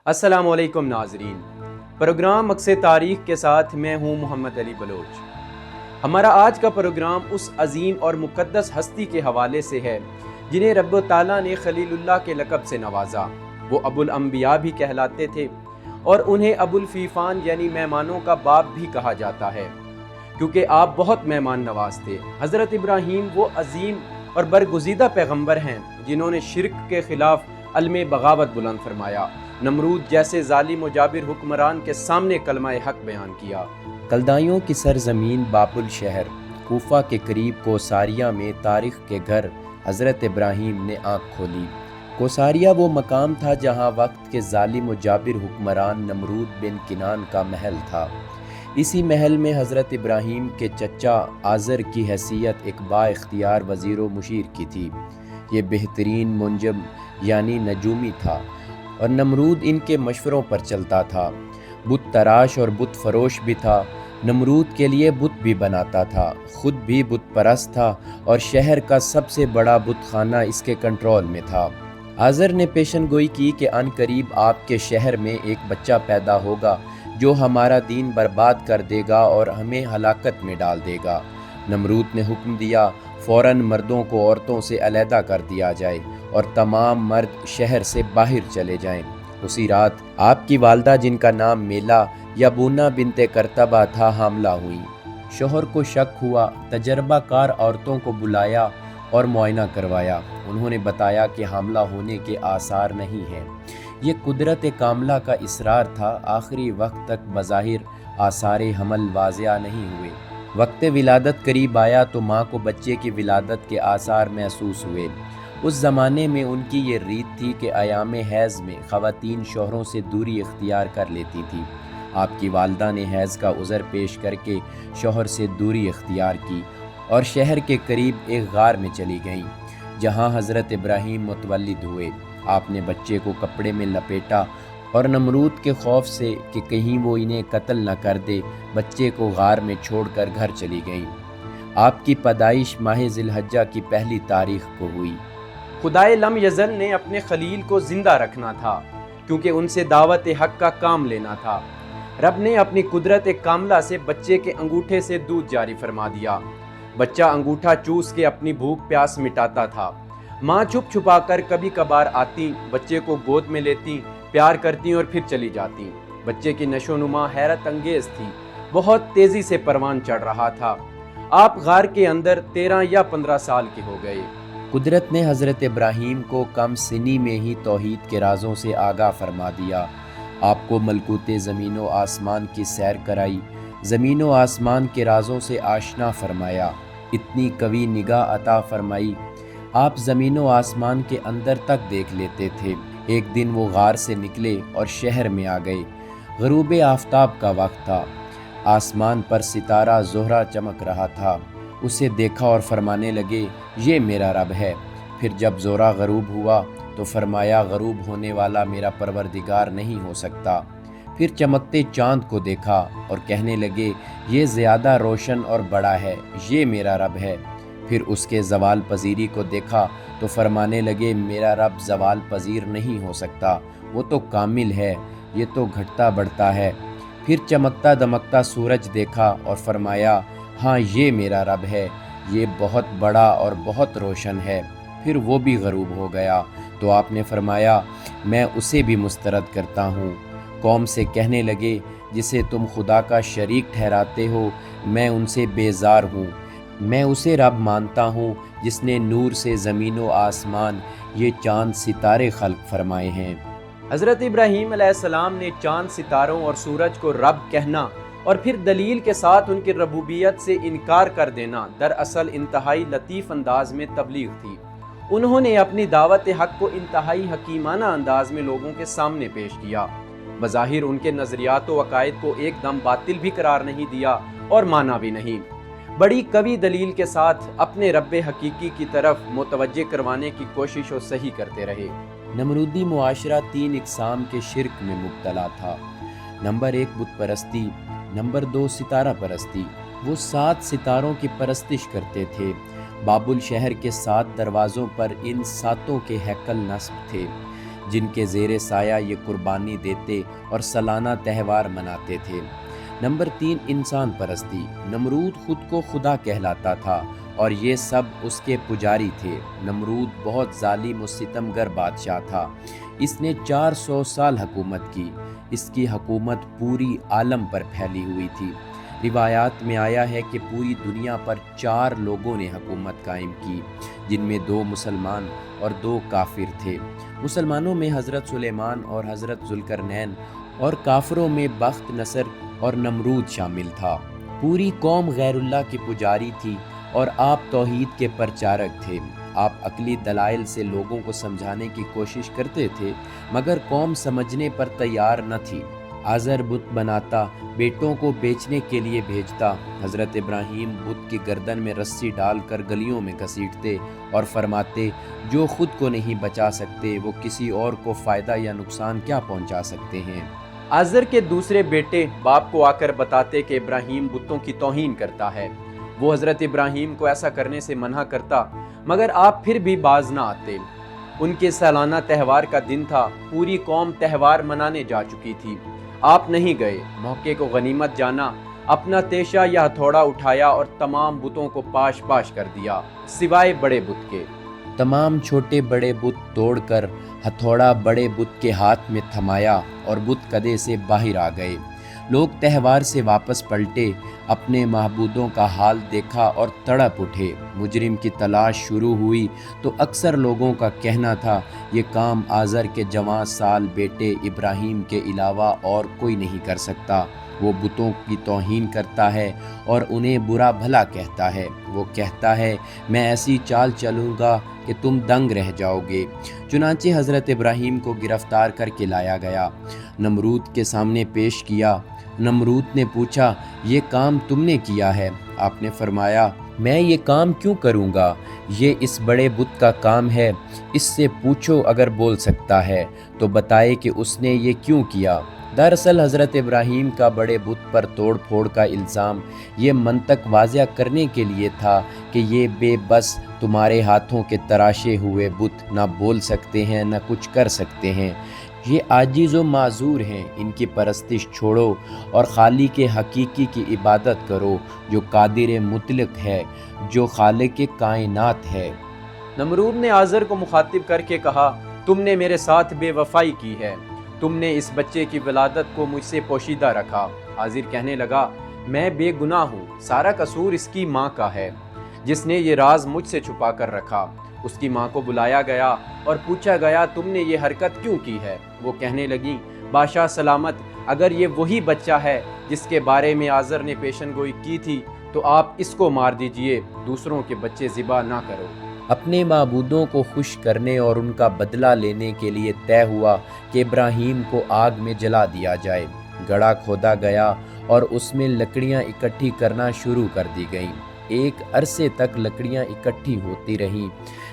السلام علیکم ناظرین، پروگرام مقص تاریخ کے ساتھ میں ہوں محمد علی بلوچ۔ ہمارا آج کا پروگرام اس عظیم اور مقدس ہستی کے حوالے سے ہے جنہیں رب تعالیٰ نے خلیل اللہ کے لقب سے نوازا۔ وہ ابو الانبیاء بھی کہلاتے تھے اور انہیں ابو الفیفان یعنی مہمانوں کا باپ بھی کہا جاتا ہے، کیونکہ آپ بہت مہمان نواز تھے۔ حضرت ابراہیم وہ عظیم اور برگزیدہ پیغمبر ہیں جنہوں نے شرک کے خلاف علم بغاوت بلند فرمایا، نمرود جیسے ظالم و جابر حکمران کے سامنے کلمہ حق بیان کیا۔ کلدائیوں کی سرزمین بابل شہر کوفہ کے قریب کوساریہ میں تاریخ کے گھر حضرت ابراہیم نے آنکھ کھولی۔ کوساریہ وہ مقام تھا جہاں وقت کے ظالم و جابر حکمران نمرود بن کنان کا محل تھا۔ اسی محل میں حضرت ابراہیم کے چچا آزر کی حیثیت ایک با اختیار وزیر و مشیر کی تھی۔ یہ بہترین منجم یعنی نجومی تھا اور نمرود ان کے مشوروں پر چلتا تھا۔ بت تراش اور بت فروش بھی تھا۔ نمرود کے لیے بت بھی بناتا تھا، خود بھی بت پرست تھا اور شہر کا سب سے بڑا بت خانہ اس کے کنٹرول میں تھا۔ آزر نے پیشن گوئی کی کہ ان قریب آپ کے شہر میں ایک بچہ پیدا ہوگا جو ہمارا دین برباد کر دے گا اور ہمیں ہلاکت میں ڈال دے گا۔ نمرود نے حکم دیا فوراً مردوں کو عورتوں سے علیحدہ کر دیا جائے اور تمام مرد شہر سے باہر چلے جائیں۔ اسی رات آپ کی والدہ جن کا نام میلا یا بونا بنت کرتبہ تھا حاملہ ہوئی۔ شوہر کو شک ہوا، تجربہ کار عورتوں کو بلایا اور معائنہ کروایا۔ انہوں نے بتایا کہ حاملہ ہونے کے آثار نہیں ہیں۔ یہ قدرت کاملہ کا اصرار تھا۔ آخری وقت تک بظاہر آثار حمل واضح نہیں ہوئے۔ وقت ولادت قریب آیا تو ماں کو بچے کی ولادت کے آثار محسوس ہوئے۔ اس زمانے میں ان کی یہ ریت تھی کہ ایام حیض میں خواتین شوہروں سے دوری اختیار کر لیتی تھیں۔ آپ کی والدہ نے حیض کا عذر پیش کر کے شوہر سے دوری اختیار کی اور شہر کے قریب ایک غار میں چلی گئیں جہاں حضرت ابراہیم متولد ہوئے۔ آپ نے بچے کو کپڑے میں لپیٹا اور نمرود کے خوف سے کہ کہیں وہ انہیں قتل نہ کر دے بچے کو غار میں چھوڑ کر گھر چلی گئیں۔ آپ کی پیدائش ماہ ذی الحجہ کی پہلی تاریخ کو ہوئی۔ خدائے لم یزل نے اپنے خلیل کو زندہ رکھنا تھا کیونکہ ان سے دعوت حق کا کام لینا تھا۔ رب نے اپنی قدرت کاملہ سے بچے کے انگوٹھے سے دودھ جاری فرما دیا۔ بچہ انگوٹھا چوس کے اپنی بھوک پیاس مٹاتا تھا۔ ماں چھپ چھپا کر کبھی کبھار آتی، بچے کو گود میں لیتی، پیار کرتی اور پھر چلی جاتی۔ بچے کی نشو نما حیرت انگیز تھی، بہت تیزی سے پروان چڑھ رہا تھا۔ آپ غار کے اندر 13 یا 15 سال کے ہو گئے۔ قدرت نے حضرت ابراہیم کو کم سنی میں ہی توحید کے رازوں سے آگاہ فرما دیا۔ آپ کو ملکوت زمین و آسمان کی سیر کرائی، زمین و آسمان کے رازوں سے آشنا فرمایا، اتنی قوی نگاہ عطا فرمائی آپ زمین و آسمان کے اندر تک دیکھ لیتے تھے۔ ایک دن وہ غار سے نکلے اور شہر میں آ گئے۔ غروب آفتاب کا وقت تھا۔ آسمان پر ستارہ زہرہ چمک رہا تھا۔ اسے دیکھا اور فرمانے لگے یہ میرا رب ہے۔ پھر جب زہرہ غروب ہوا تو فرمایا غروب ہونے والا میرا پروردگار نہیں ہو سکتا۔ پھر چمکتے چاند کو دیکھا اور کہنے لگے یہ زیادہ روشن اور بڑا ہے، یہ میرا رب ہے۔ پھر اس کے زوال پذیری کو دیکھا تو فرمانے لگے میرا رب زوال پذیر نہیں ہو سکتا، وہ تو کامل ہے، یہ تو گھٹتا بڑھتا ہے۔ پھر چمکتا دمکتا سورج دیکھا اور فرمایا ہاں یہ میرا رب ہے، یہ بہت بڑا اور بہت روشن ہے۔ پھر وہ بھی غروب ہو گیا تو آپ نے فرمایا میں اسے بھی مسترد کرتا ہوں۔ قوم سے کہنے لگے جسے تم خدا کا شریک ٹھہراتے ہو میں ان سے بیزار ہوں، میں اسے رب مانتا ہوں جس نے نور سے زمین و آسمان یہ چاند ستارے خلق فرمائے ہیں۔ حضرت ابراہیم علیہ السلام نے چاند ستاروں اور سورج کو رب کہنا اور پھر دلیل کے ساتھ ان کی ربوبیت سے انکار کر دینا دراصل انتہائی لطیف انداز میں تبلیغ تھی۔ انہوں نے اپنی دعوت حق کو انتہائی حکیمانہ انداز میں لوگوں کے سامنے پیش کیا۔ بظاہر ان کے نظریات و عقائد کو ایک دم باطل بھی قرار نہیں دیا اور مانا بھی نہیں، بڑی قوی دلیل کے ساتھ اپنے رب حقیقی کی طرف متوجہ کروانے کی کوشش و صحیح کرتے رہے۔ نمرودی معاشرہ 3 اقسام کے شرک میں مبتلا تھا۔ نمبر 1 بت پرستی، نمبر 2 ستارہ پرستی۔ وہ 7 ستاروں کی پرستش کرتے تھے۔ بابل شہر کے 7 دروازوں پر ان 7 کے ہیکل نصب تھے۔ جن کے زیر سایہ یہ قربانی دیتے اور سالانہ تہوار مناتے تھے۔ نمبر 3، انسان پرستی۔ نمرود خود کو خدا کہلاتا تھا اور یہ سب اس کے پجاری تھے۔ نمرود بہت ظالم و ستمگر بادشاہ تھا۔ اس نے 400 سال حکومت کی۔ اس کی حکومت پوری عالم پر پھیلی ہوئی تھی۔ روایات میں آیا ہے کہ پوری دنیا پر 4 لوگوں نے حکومت قائم کی، جن میں 2 مسلمان اور 2 کافر تھے۔ مسلمانوں میں حضرت سلیمان اور حضرت ذوالقرنین، اور کافروں میں بخت نصر اور نمرود شامل تھا۔ پوری قوم غیر اللہ کی پجاری تھی اور آپ توحید کے پرچارک تھے۔ آپ عقلی دلائل سے لوگوں کو سمجھانے کی کوشش کرتے تھے، مگر قوم سمجھنے پر تیار نہ تھی۔ آزر بت بناتا، بیٹوں کو بیچنے کے لیے بھیجتا۔ حضرت ابراہیم بت کی گردن میں رسی ڈال کر گلیوں میں گھسیٹتے اور فرماتے، جو خود کو نہیں بچا سکتے وہ کسی اور کو فائدہ یا نقصان کیا پہنچا سکتے ہیں۔ آزر کے دوسرے بیٹے باپ کو آ کر بتاتے کہ ابراہیم بتوں کی توہین کرتا ہے۔ وہ حضرت ابراہیم کو ایسا کرنے سے منع کرتا، مگر آپ پھر بھی باز نہ آتے۔ ان کے سالانہ تہوار کا دن تھا۔ پوری قوم تہوار منانے جا چکی تھی۔ آپ نہیں گئے۔ موقع کو غنیمت جانا، اپنا تیشہ یا ہتھوڑا اٹھایا اور تمام بتوں کو پاش پاش کر دیا، سوائے بڑے بت کے۔ تمام چھوٹے بڑے بت توڑ کر ہتھوڑا بڑے بت کے ہاتھ میں تھمایا اور بت کدے سے باہر آ گئے۔ لوگ تہوار سے واپس پلٹے، اپنے معبودوں کا حال دیکھا اور تڑپ اٹھے۔ مجرم کی تلاش شروع ہوئی تو اکثر لوگوں کا کہنا تھا، یہ کام آزر کے جوان سال بیٹے ابراہیم کے علاوہ اور کوئی نہیں کر سکتا۔ وہ بتوں کی توہین کرتا ہے اور انہیں برا بھلا کہتا ہے۔ وہ کہتا ہے، میں ایسی چال چلوں گا کہ تم دنگ رہ جاؤ گے۔ چنانچہ حضرت ابراہیم کو گرفتار کر کے لایا گیا، نمرود کے سامنے پیش کیا۔ نمرود نے پوچھا، یہ کام تم نے کیا ہے؟ آپ نے فرمایا، میں یہ کام کیوں کروں گا؟ یہ اس بڑے بت کا کام ہے۔ اس سے پوچھو، اگر بول سکتا ہے تو بتائے کہ اس نے یہ کیوں کیا۔ دراصل حضرت ابراہیم کا بڑے بت پر توڑ پھوڑ کا الزام یہ منطق واضح کرنے کے لیے تھا کہ یہ بے بس تمہارے ہاتھوں کے تراشے ہوئے بت نہ بول سکتے ہیں نہ کچھ کر سکتے ہیں۔ یہ عاجز و معذور ہیں، ان کی پرستش چھوڑو اور خالق حقیقی کی عبادت کرو جو قادر مطلق ہے، جو خالق کائنات ہے۔ نمرود نے آزر کو مخاطب کر کے کہا، تم نے میرے ساتھ بے وفائی کی ہے۔ تم نے اس بچے کی ولادت کو مجھ سے پوشیدہ رکھا۔ آزر کہنے لگا، میں بے گناہ ہوں، سارا قصور اس کی ماں کا ہے، جس نے یہ راز مجھ سے چھپا کر رکھا۔ اس کی ماں کو بلایا گیا اور پوچھا گیا، تم نے یہ حرکت کیوں کی ہے؟ وہ کہنے لگی، بادشاہ سلامت، اگر یہ وہی بچہ ہے جس کے بارے میں آزر نے پیشن گوئی کی تھی تو آپ اس کو مار دیجئے، دوسروں کے بچے ذبح نہ کرو۔ اپنے معبودوں کو خوش کرنے اور ان کا بدلہ لینے کے لیے طے ہوا کہ ابراہیم کو آگ میں جلا دیا جائے۔ گڑھا کھودا گیا اور اس میں لکڑیاں اکٹھی کرنا شروع کر دی گئیں۔ ایک عرصے تک لکڑیاں اکٹھی ہوتی رہیں،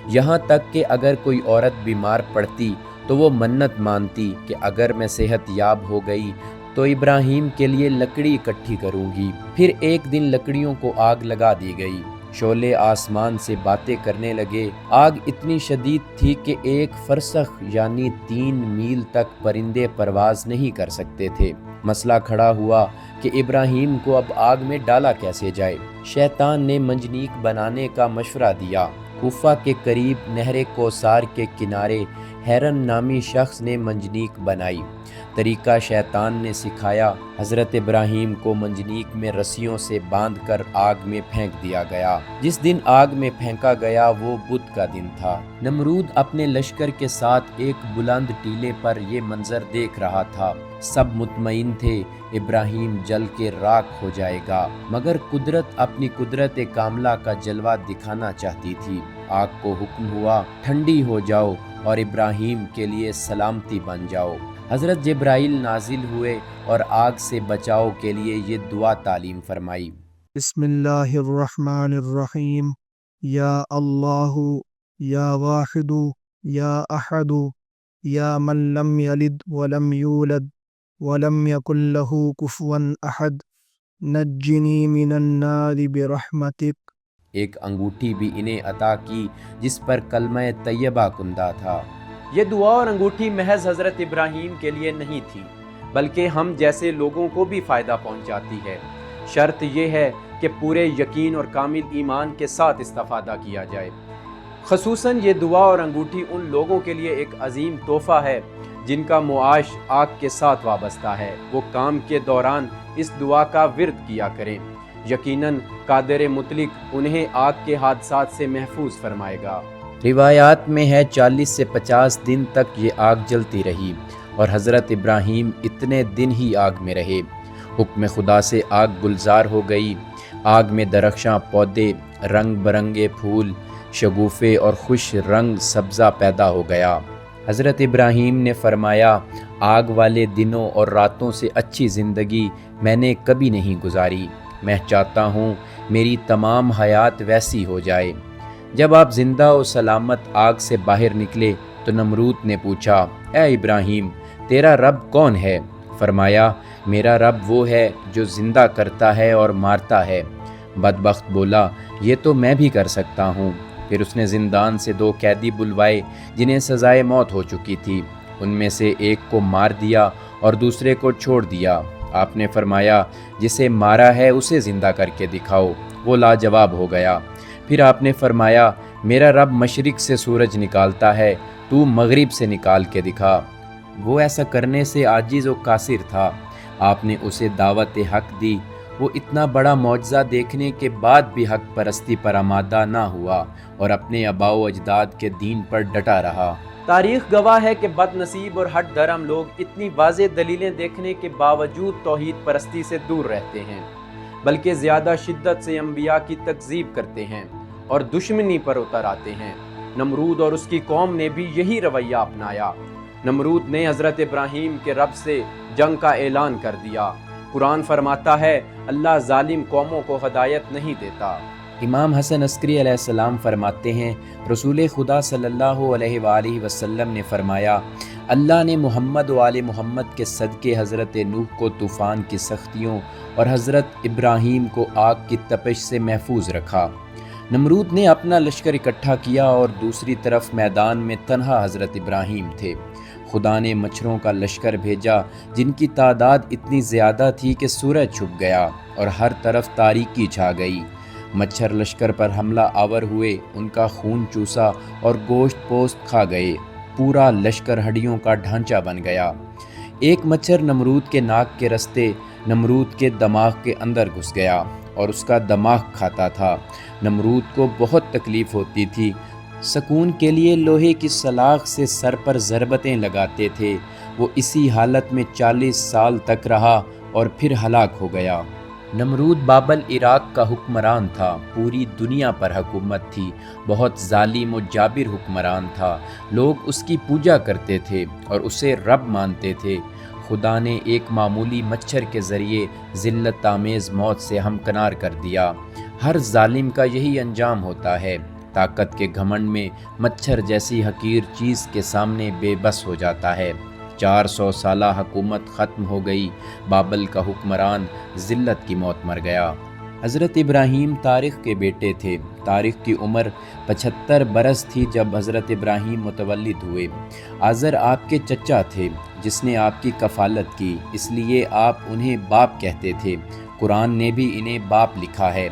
یہاں تک کہ اگر کوئی عورت بیمار پڑتی تو وہ منت مانتی کہ اگر میں صحت یاب ہو گئی تو ابراہیم کے لیے لکڑی اکٹھی کروں گی۔ پھر ایک دن لکڑیوں کو آگ لگا دی گئی، شعلے آسمان سے باتیں کرنے لگے۔ آگ اتنی شدید تھی کہ 1 فرسخ یعنی 3 میل تک پرندے پرواز نہیں کر سکتے تھے۔ مسئلہ کھڑا ہوا کہ ابراہیم کو اب آگ میں ڈالا کیسے جائے۔ شیطان نے منجنیق بنانے کا مشورہ دیا۔ کوفہ کے قریب نہر کوثر کے کنارے ہیرن نامی شخص نے منجنیق بنائی۔ طریقہ شیطان نے سکھایا۔ حضرت ابراہیم کو منجنیق میں رسیوں سے باندھ کر آگ میں پھینک دیا گیا۔ جس دن آگ میں پھینکا گیا وہ بدھ کا دن تھا۔ نمرود اپنے لشکر کے ساتھ ایک بلند ٹیلے پر یہ منظر دیکھ رہا تھا۔ سب مطمئن تھے ابراہیم جل کے راکھ ہو جائے گا، مگر قدرت اپنی قدرت کاملہ کا جلوہ دکھانا چاہتی تھی۔ آگ کو حکم ہوا، ٹھنڈی ہو جاؤ اور ابراہیم کے لیے سلامتی بن جاؤ۔ حضرت جبرائیل نازل ہوئے اور آگ سے بچاؤ کے لیے یہ دعا تعلیم فرمائی۔ بسم اللہ الرحمن الرحیم، یا اللہ، یا واحد، یا احد، یا من لم یلد ولم یولد ولم یکن لہ کفوا احد، نجنی من النار برحمتک۔ ایک انگوٹھی بھی انہیں عطا کی جس پر کلمہ طیبہ کندہ تھا۔ یہ دعا اور انگوٹھی محض حضرت ابراہیم کے لیے نہیں تھی، بلکہ ہم جیسے لوگوں کو بھی فائدہ پہنچاتی ہے۔ شرط یہ ہے کہ پورے یقین اور کامل ایمان کے ساتھ استفادہ کیا جائے۔ خصوصاً یہ دعا اور انگوٹھی ان لوگوں کے لیے ایک عظیم تحفہ ہے جن کا معاش آگ کے ساتھ وابستہ ہے۔ وہ کام کے دوران اس دعا کا ورد کیا کریں، یقیناً قادر مطلق انہیں آگ کے حادثات سے محفوظ فرمائے گا۔ روایات میں ہے 40 سے 50 دن تک یہ آگ جلتی رہی اور حضرت ابراہیم اتنے دن ہی آگ میں رہے۔ حکم خدا سے آگ گلزار ہو گئی۔ آگ میں درخشاں پودے، رنگ برنگے پھول، شگوفے اور خوش رنگ سبزہ پیدا ہو گیا۔ حضرت ابراہیم نے فرمایا، آگ والے دنوں اور راتوں سے اچھی زندگی میں نے کبھی نہیں گزاری۔ میں چاہتا ہوں میری تمام حیات ویسی ہو جائے۔ جب آپ زندہ و سلامت آگ سے باہر نکلے تو نمرود نے پوچھا، اے ابراہیم، تیرا رب کون ہے؟ فرمایا، میرا رب وہ ہے جو زندہ کرتا ہے اور مارتا ہے۔ بدبخت بولا، یہ تو میں بھی کر سکتا ہوں۔ پھر اس نے زندان سے 2 قیدی بلوائے جنہیں سزائے موت ہو چکی تھی۔ ان میں سے ایک کو مار دیا اور دوسرے کو چھوڑ دیا۔ آپ نے فرمایا، جسے مارا ہے اسے زندہ کر کے دکھاؤ۔ وہ لاجواب ہو گیا۔ پھر آپ نے فرمایا، میرا رب مشرق سے سورج نکالتا ہے، تو مغرب سے نکال کے دکھا۔ وہ ایسا کرنے سے عاجز و قاصر تھا۔ آپ نے اسے دعوت حق دی۔ وہ اتنا بڑا معجزہ دیکھنے کے بعد بھی حق پرستی پر آمادہ نہ ہوا اور اپنے آباء و اجداد کے دین پر ڈٹا رہا۔ تاریخ گواہ ہے کہ بد نصیب اور ہٹ درم لوگ اتنی واضح دلیلیں دیکھنے کے باوجود توحید پرستی سے دور رہتے ہیں، بلکہ زیادہ شدت سے انبیاء کی تکذیب کرتے ہیں اور دشمنی پر اتر آتے ہیں۔ نمرود اور اس کی قوم نے بھی یہی رویہ اپنایا۔ نمرود نے حضرت ابراہیم کے رب سے جنگ کا اعلان کر دیا۔ قرآن فرماتا ہے، اللہ ظالم قوموں کو ہدایت نہیں دیتا۔ امام حسن عسکری علیہ السلام فرماتے ہیں، رسول خدا صلی اللہ علیہ وآلہ وسلم نے فرمایا، اللہ نے محمد و آل محمد کے صدقے حضرت نوح کو طوفان کی سختیوں اور حضرت ابراہیم کو آگ کی تپش سے محفوظ رکھا۔ نمرود نے اپنا لشکر اکٹھا کیا اور دوسری طرف میدان میں تنہا حضرت ابراہیم تھے۔ خدا نے مچھروں کا لشکر بھیجا جن کی تعداد اتنی زیادہ تھی کہ سورج چھپ گیا اور ہر طرف تاریکی چھا گئی۔ مچھر لشکر پر حملہ آور ہوئے، ان کا خون چوسا اور گوشت پوست کھا گئے۔ پورا لشکر ہڈیوں کا ڈھانچہ بن گیا۔ ایک مچھر نمرود کے ناک کے رستے نمرود کے دماغ کے اندر گھس گیا اور اس کا دماغ کھاتا تھا۔ نمرود کو بہت تکلیف ہوتی تھی۔ سکون کے لیے لوہے کی سلاخ سے سر پر ضربتیں لگاتے تھے۔ وہ اسی حالت میں 40 سال تک رہا اور پھر ہلاک ہو گیا۔ نمرود بابل عراق کا حکمران تھا۔ پوری دنیا پر حکومت تھی۔ بہت ظالم و جابر حکمران تھا۔ لوگ اس کی پوجا کرتے تھے اور اسے رب مانتے تھے۔ خدا نے ایک معمولی مچھر کے ذریعے ذلت آمیز موت سے ہمکنار کر دیا۔ ہر ظالم کا یہی انجام ہوتا ہے۔ طاقت کے گھمنڈ میں مچھر جیسی حقیر چیز کے سامنے بے بس ہو جاتا ہے۔ 400 سالہ حکومت ختم ہو گئی۔ بابل کا حکمران ذلت کی موت مر گیا۔ حضرت ابراہیم تاریخ کے بیٹے تھے۔ تاریخ کی عمر 75 برس تھی جب حضرت ابراہیم متولد ہوئے۔ آزر آپ کے چچا تھے جس نے آپ کی کفالت کی، اس لیے آپ انہیں باپ کہتے تھے۔ قرآن نے بھی انہیں باپ لکھا ہے۔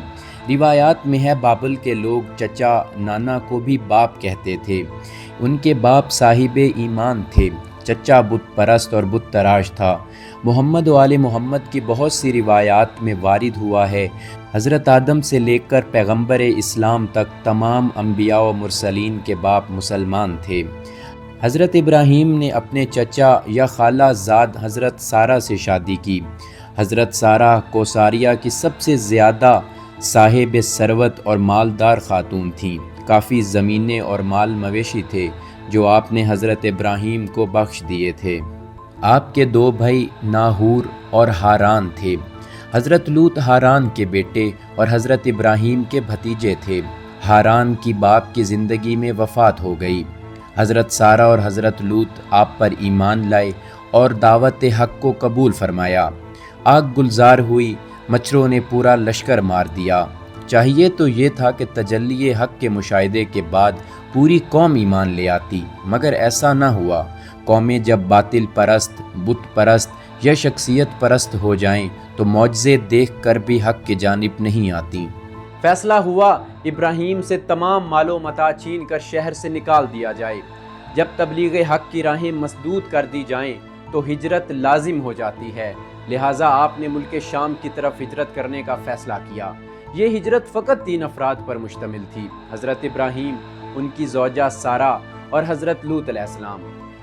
روایات میں ہے بابل کے لوگ چچا نانا کو بھی باپ کہتے تھے۔ ان کے باپ صاحب ایمان تھے۔ چچا بت پرست اور بت تراش تھا۔ محمد و آل محمد کی بہت سی روایات میں وارد ہوا ہے، حضرت آدم سے لے کر پیغمبر اسلام تک تمام انبیاء و مرسلین کے باپ مسلمان تھے۔ حضرت ابراہیم نے اپنے چچا یا خالہ زاد حضرت سارہ سے شادی کی۔ حضرت سارہ کوثاریہ کی سب سے زیادہ صاحب ثروت اور مالدار خاتون تھیں۔ کافی زمینیں اور مال مویشی تھے جو آپ نے حضرت ابراہیم کو بخش دیے تھے۔ آپ کے 2 بھائی ناہور اور ہاران تھے۔ حضرت لوط ہاران کے بیٹے اور حضرت ابراہیم کے بھتیجے تھے۔ ہاران کی باپ کی زندگی میں وفات ہو گئی۔ حضرت سارہ اور حضرت لوط آپ پر ایمان لائے اور دعوت حق کو قبول فرمایا۔ آگ گلزار ہوئی، مچھروں نے پورا لشکر مار دیا۔ چاہیے تو یہ تھا کہ تجلی حق کے مشاہدے کے بعد پوری قوم ایمان لے آتی، مگر ایسا نہ ہوا۔ قومیں جب باطل پرست، بت پرست یا شخصیت پرست ہو جائیں تو معجزے دیکھ کر بھی حق کی جانب نہیں آتی۔ فیصلہ ہوا ابراہیم سے تمام مال و متاع چھین کر شہر سے نکال دیا جائے۔ جب تبلیغ حق کی راہیں مسدود کر دی جائیں تو ہجرت لازم ہو جاتی ہے، لہٰذا آپ نے ملک شام کی طرف ہجرت کرنے کا فیصلہ کیا۔ یہ ہجرت فقط 3 افراد پر مشتمل تھی، حضرت ابراہیم، ان کی زوجہ سارہ اور حضرت لوط علیہ السلام۔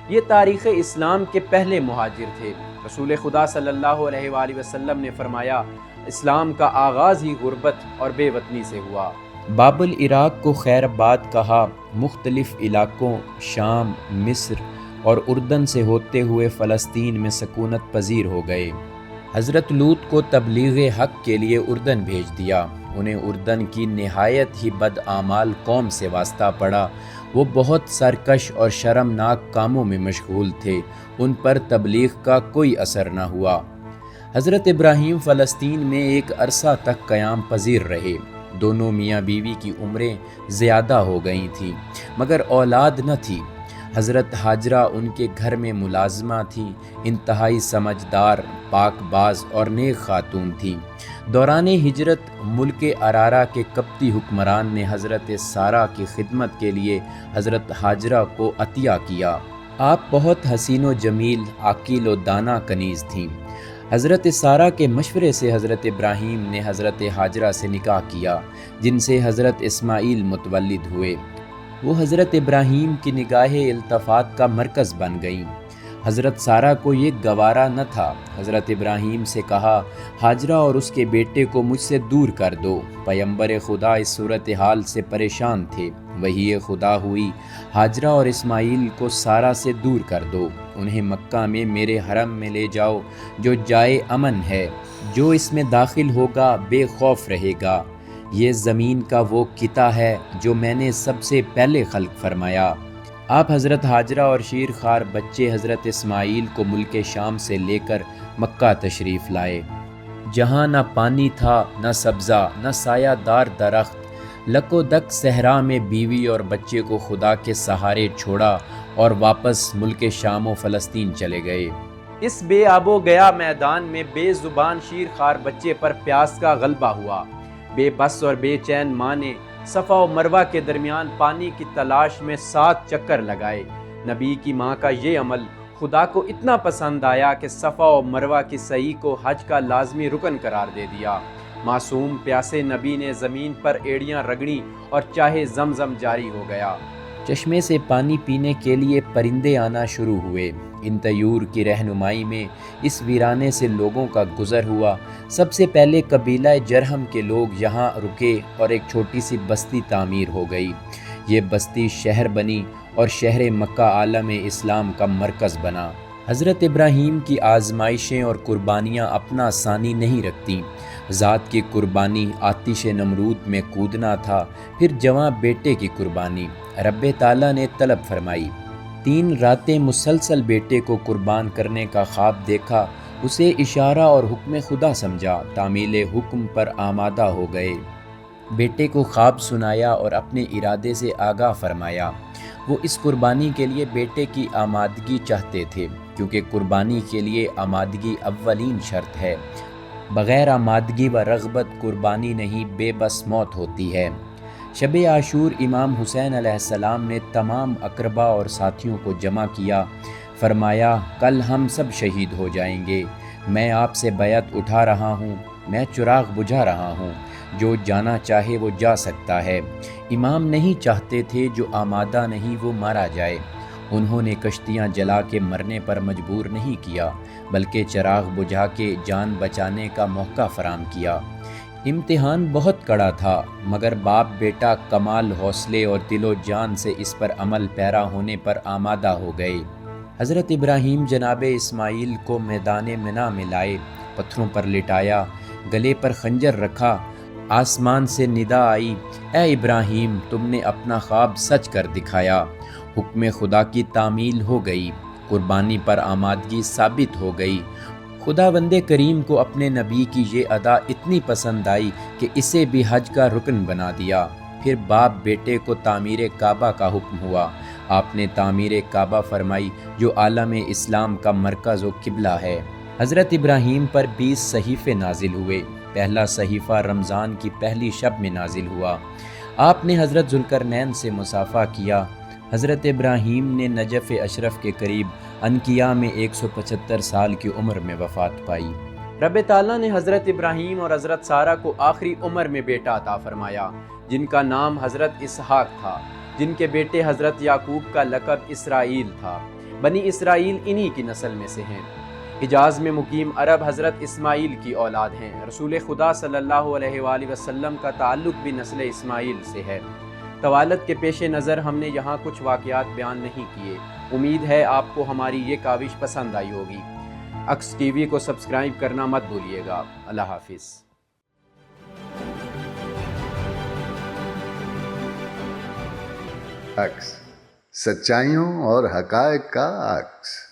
یہ تاریخ اسلام کے پہلے مہاجر تھے۔ رسول خدا صلی اللہ علیہ وآلہ وسلم نے فرمایا، اسلام کا آغاز ہی غربت اور بے وطنی سے ہوا۔ باب العراق کو خیر آباد کہا، مختلف علاقوں شام، مصر اور اردن سے ہوتے ہوئے فلسطین میں سکونت پذیر ہو گئے۔ حضرت لوط کو تبلیغ حق کے لیے اردن بھیج دیا۔ انہیں اردن کی نہایت ہی بد اعمال قوم سے واسطہ پڑا۔ وہ بہت سرکش اور شرمناک کاموں میں مشغول تھے، ان پر تبلیغ کا کوئی اثر نہ ہوا۔ حضرت ابراہیم فلسطین میں ایک عرصہ تک قیام پذیر رہے۔ دونوں میاں بیوی کی عمریں زیادہ ہو گئی تھیں، مگر اولاد نہ تھی۔ حضرت ہاجرہ ان کے گھر میں ملازمہ تھیں، انتہائی سمجھدار، پاک باز اور نیک خاتون تھیں۔ دوران ہجرت ملک ارارا کے قبطی حکمران نے حضرت سارہ کی خدمت کے لیے حضرت ہاجرہ کو عطیہ کیا۔ آپ بہت حسین و جمیل، عاقل و دانا کنیز تھیں۔ حضرت سارہ کے مشورے سے حضرت ابراہیم نے حضرت ہاجرہ سے نکاح کیا، جن سے حضرت اسماعیل متولد ہوئے۔ وہ حضرت ابراہیم کی نگاہ التفات کا مرکز بن گئیں۔ حضرت سارہ کو یہ گوارا نہ تھا۔ حضرت ابراہیم سے کہا، ہاجرہ اور اس کے بیٹے کو مجھ سے دور کر دو۔ پیغمبر خدا اس صورتحال سے پریشان تھے۔ وحی خدا ہوئی، ہاجرہ اور اسماعیل کو سارہ سے دور کر دو، انہیں مکہ میں میرے حرم میں لے جاؤ، جو جائے امن ہے۔ جو اس میں داخل ہوگا بے خوف رہے گا۔ یہ زمین کا وہ قطع ہے جو میں نے سب سے پہلے خلق فرمایا۔ آپ حضرت ہاجرہ اور شیر خوار بچے حضرت اسماعیل کو ملک شام سے لے کر مکہ تشریف لائے، جہاں نہ پانی تھا، نہ سبزہ، نہ سایہ دار درخت۔ لک و دک صحرا میں بیوی اور بچے کو خدا کے سہارے چھوڑا اور واپس ملک شام و فلسطین چلے گئے۔ اس بے آب و گیا میدان میں بے زبان شیر خوار بچے پر پیاس کا غلبہ ہوا۔ بے بس اور بے چین ماں نے صفا و مروہ کے درمیان پانی کی تلاش میں 7 چکر لگائے۔ نبی کی ماں کا یہ عمل خدا کو اتنا پسند آیا کہ صفا و مروہ کی سعی کو حج کا لازمی رکن قرار دے دیا۔ معصوم پیاسے نبی نے زمین پر ایڑیاں رگڑیں اور چاہے زمزم جاری ہو گیا۔ چشمے سے پانی پینے کے لیے پرندے آنا شروع ہوئے۔ ان طیور کی رہنمائی میں اس ویرانے سے لوگوں کا گزر ہوا۔ سب سے پہلے قبیلہ جرہم کے لوگ یہاں رکے اور ایک چھوٹی سی بستی تعمیر ہو گئی۔ یہ بستی شہر بنی اور شہر مکہ عالم اسلام کا مرکز بنا۔ حضرت ابراہیم کی آزمائشیں اور قربانیاں اپنا ثانی نہیں رکھتیں۔ ذات کی قربانی آتش نمرود میں کودنا تھا، پھر جواں بیٹے کی قربانی رب تعالیٰ نے طلب فرمائی۔ 3 راتیں مسلسل بیٹے کو قربان کرنے کا خواب دیکھا، اسے اشارہ اور حکم خدا سمجھا، تعمیل حکم پر آمادہ ہو گئے۔ بیٹے کو خواب سنایا اور اپنے ارادے سے آگاہ فرمایا۔ وہ اس قربانی کے لیے بیٹے کی آمادگی چاہتے تھے، کیونکہ قربانی کے لیے آمادگی اولین شرط ہے۔ بغیر آمادگی و رغبت قربانی نہیں، بے بس موت ہوتی ہے۔ شب عاشور امام حسین علیہ السلام نے تمام اقربا اور ساتھیوں کو جمع کیا، فرمایا کل ہم سب شہید ہو جائیں گے، میں آپ سے بیعت اٹھا رہا ہوں، میں چراغ بجھا رہا ہوں، جو جانا چاہے وہ جا سکتا ہے۔ امام نہیں چاہتے تھے جو آمادہ نہیں وہ مارا جائے۔ انہوں نے کشتیاں جلا کے مرنے پر مجبور نہیں کیا، بلکہ چراغ بجھا کے جان بچانے کا موقع فراہم کیا۔ امتحان بہت کڑا تھا، مگر باپ بیٹا کمال حوصلے اور دل و جان سے اس پر عمل پیرا ہونے پر آمادہ ہو گئے۔ حضرت ابراہیم جناب اسماعیل کو میدان منا میں لائے، پتھروں پر لٹایا، گلے پر خنجر رکھا۔ آسمان سے ندا آئی، اے ابراہیم تم نے اپنا خواب سچ کر دکھایا۔ حکم خدا کی تعمیل ہو گئی، قربانی پر آمادگی ثابت ہو گئی۔ خداوند کریم کو اپنے نبی کی یہ ادا اتنی پسند آئی کہ اسے بھی حج کا رکن بنا دیا۔ پھر باپ بیٹے کو تعمیر کعبہ کا حکم ہوا۔ آپ نے تعمیر کعبہ فرمائی جو عالم اسلام کا مرکز و قبلہ ہے۔ حضرت ابراہیم پر 20 صحیفے نازل ہوئے۔ پہلا صحیفہ رمضان کی پہلی شب میں نازل ہوا۔ آپ نے حضرت ذوالقرنین سے مصافحہ کیا۔ حضرت ابراہیم نے نجف اشرف کے قریب انقیاء میں 175 سال کی عمر میں وفات پائی۔ رب تعالیٰ نے حضرت ابراہیم اور حضرت سارہ کو آخری عمر میں بیٹا عطا فرمایا جن کا نام حضرت اسحاق تھا، جن کے بیٹے حضرت یعقوب کا لقب اسرائیل تھا۔ بنی اسرائیل انہی کی نسل میں سے ہیں۔ حجاز میں مقیم عرب حضرت اسماعیل کی اولاد ہیں۔ رسول خدا صلی اللہ علیہ وآلہ وسلم کا تعلق بھی نسل اسماعیل سے ہے۔ طوالت کے پیش نظر ہم نے یہاں کچھ واقعات بیان نہیں کیے۔ امید ہے آپ کو ہماری یہ کاوش پسند آئی ہوگی۔ اکس ٹی وی کو سبسکرائب کرنا مت بھولیے گا۔ اللہ حافظ۔ عکس، سچائیوں اور حقائق کا عکس۔